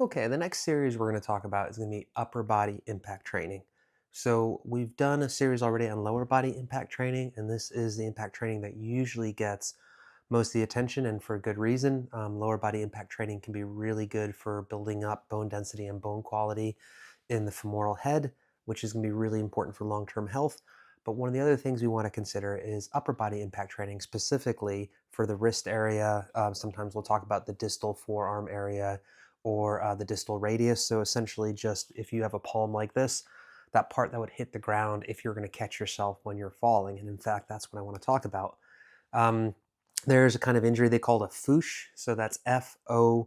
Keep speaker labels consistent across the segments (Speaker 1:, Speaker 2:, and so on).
Speaker 1: Okay, the next series we're going to talk about is going to be upper body impact training. So, we've done a series already on lower body impact training, and this is the impact training that usually gets most of the attention and for good reason. Lower body impact training can be really good for building up bone density and bone quality in the femoral head, which is going to be really important for long term health. But one of the other things we want to consider is upper body impact training, specifically for the wrist area. Sometimes we'll talk about the distal forearm area or the distal radius. So essentially, just if you have a palm like this, that part that would hit the ground if you're going to catch yourself when you're falling. And in fact, that's what I want to talk about. Um, there's a kind of injury they call a FOOSH. So that's FOOSH,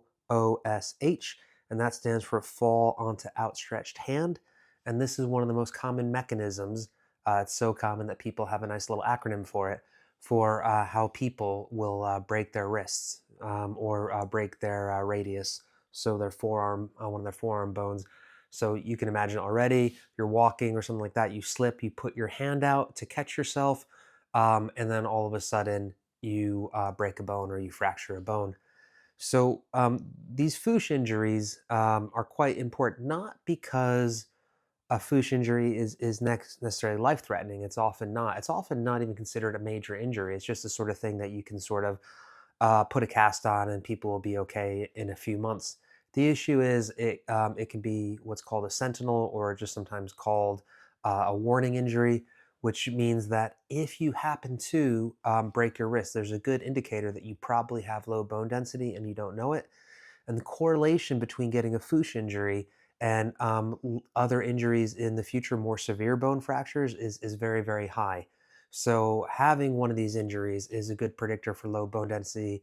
Speaker 1: and that stands for fall onto outstretched hand. And this is one of the most common mechanisms. It's so common that people have a nice little acronym for it for how people will break their wrists or break their radius, so their forearm, one of their forearm bones. So you can imagine already, you're walking or something like that, you slip, you put your hand out to catch yourself, and then all of a sudden you break a bone or you fracture a bone. So these Fuchs injuries are quite important, not because a Fuchs injury is necessarily life threatening. It's often not. It's often not even considered a major injury. It's just the sort of thing that you can sort of put a cast on and people will be okay in a few months. The issue is it can be what's called a sentinel or just sometimes called a warning injury, which means that if you happen to break your wrist, there's a good indicator that you probably have low bone density and you don't know it. And the correlation between getting a Fuchs injury and other injuries in the future, more severe bone fractures, is very, very high. So having one of these injuries is a good predictor for low bone density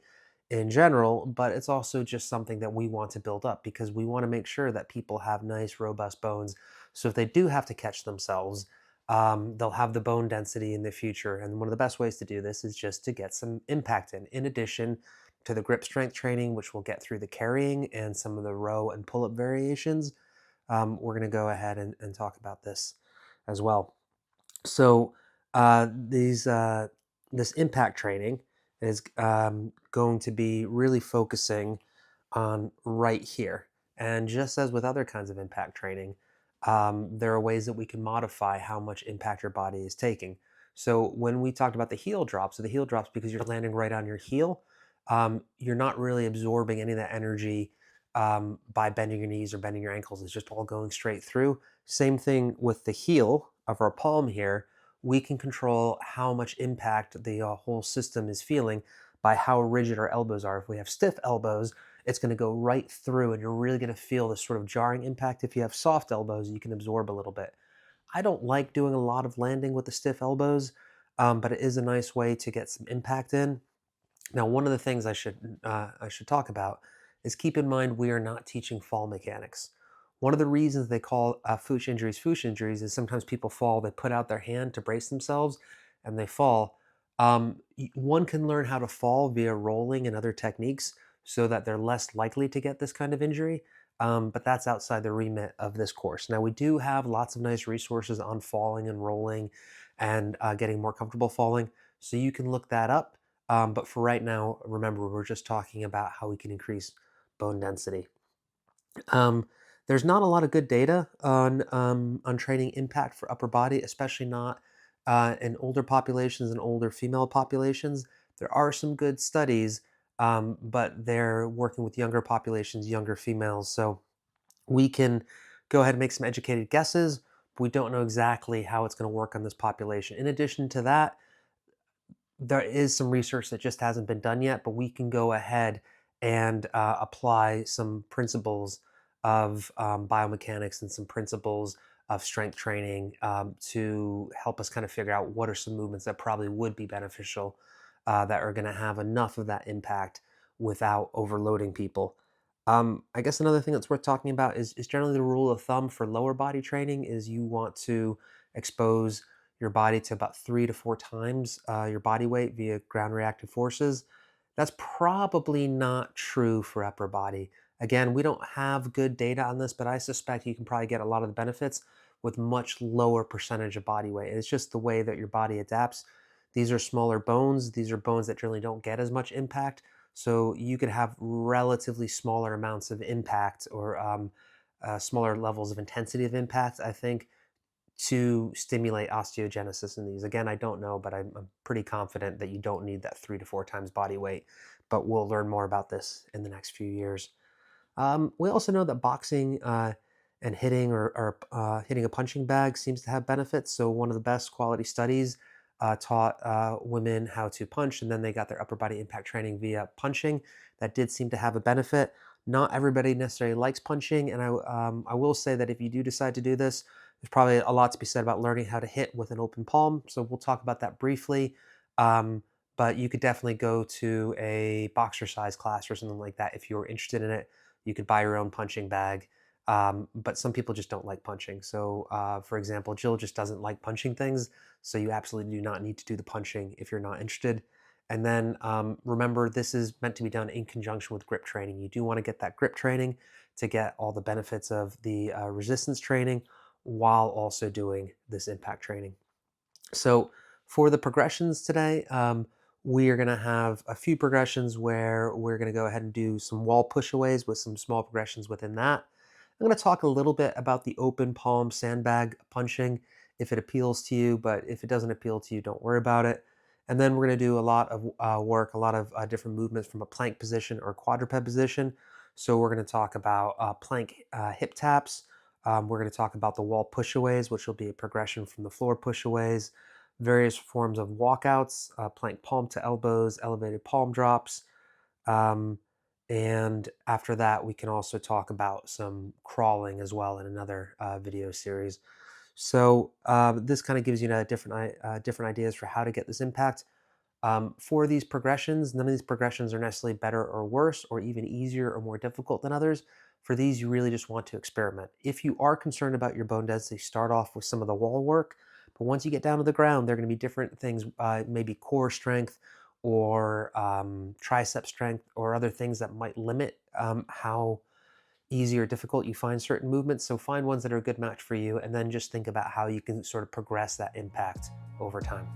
Speaker 1: in general, but it's also just something that we want to build up because we want to make sure that people have nice, robust bones. So if they do have to catch themselves, they'll have the bone density in the future. And one of the best ways to do this is just to get some impact in addition to the grip strength training, which we'll get through the carrying and some of the row and pull up variations. We're going to go ahead and talk about this as well. So this impact training is going to be really focusing on right here. And just as with other kinds of impact training, there are ways that we can modify how much impact your body is taking. So when we talked about the heel drops, so the heel drops because you're landing right on your heel, you're not really absorbing any of that energy by bending your knees or bending your ankles. It's just all going straight through. Same thing with the heel of our palm here. We can control how much impact the whole system is feeling by how rigid our elbows are. If we have stiff elbows, it's going to go right through and you're really going to feel this sort of jarring impact. If you have soft elbows, you can absorb a little bit. I don't like doing a lot of landing with the stiff elbows, but it is a nice way to get some impact in. Now, one of the things I should talk about is keep in mind we are not teaching fall mechanics. One of the reasons they call Fuchs injuries is sometimes people fall, they put out their hand to brace themselves, and they fall. One can learn how to fall via rolling and other techniques so that they're less likely to get this kind of injury. But that's outside the remit of this course. Now, we do have lots of nice resources on falling and rolling and getting more comfortable falling. So you can look that up. But for right now, remember, we're just talking about how we can increase bone density. Um, there's not a lot of good data on training impact for upper body, especially not in older populations and older female populations. There are some good studies, but they're working with younger populations, younger females. So we can go ahead and make some educated guesses. But we don't know exactly how it's going to work on this population. In addition to that, there is some research that just hasn't been done yet, but we can go ahead and apply some principles of biomechanics and some principles of strength training to help us kind of figure out what are some movements that probably would be beneficial that are going to have enough of that impact without overloading people. I guess another thing that's worth talking about is generally the rule of thumb for lower body training is you want to expose your body to about 3 to 4 times your body weight via ground reactive forces. That's probably not true for upper body. Again, we don't have good data on this, but I suspect you can probably get a lot of the benefits with much lower percentage of body weight. It's just the way that your body adapts. These are smaller bones. These are bones that generally don't get as much impact. So you could have relatively smaller amounts of impact or smaller levels of intensity of impact, I think, to stimulate osteogenesis in these. Again, I don't know, but I'm pretty confident that you don't need that 3 to 4 times body weight. But we'll learn more about this in the next few years. We also know that boxing and hitting or hitting a punching bag seems to have benefits. So one of the best quality studies taught women how to punch, and then they got their upper body impact training via punching. That did seem to have a benefit. Not everybody necessarily likes punching, and I will say that if you do decide to do this, there's probably a lot to be said about learning how to hit with an open palm. So we'll talk about that briefly. Um, but you could definitely go to a boxer size class or something like that if you're interested in it. You could buy your own punching bag. But some people just don't like punching. So, for example, Jill just doesn't like punching things. So, you absolutely do not need to do the punching if you're not interested. And then remember, this is meant to be done in conjunction with grip training. You do want to get that grip training to get all the benefits of the resistance training while also doing this impact training. So for the progressions today, we are going to have a few progressions where we're going to go ahead and do some wall pushaways with some small progressions within that. I'm going to talk a little bit about the open palm sandbag punching if it appeals to you, but if it doesn't appeal to you, don't worry about it. And then we're going to do a lot of work, a lot of different movements from a plank position or quadruped position. So we're going to talk about plank hip taps. We're going to talk about the wall pushaways, which will be a progression from the floor pushaways, various forms of walkouts, plank palm to elbows, elevated palm drops. Um, and after that, we can also talk about some crawling as well in another video series. So this kind of gives you different ideas for how to get this impact. For these progressions, none of these progressions are necessarily better or worse or even easier or more difficult than others. For these, you really just want to experiment. If you are concerned about your bone density, start off with some of the wall work. But once you get down to the ground, there are going to be different things, maybe core strength or tricep strength or other things that might limit how easy or difficult you find certain movements. So find ones that are a good match for you and then just think about how you can sort of progress that impact over time.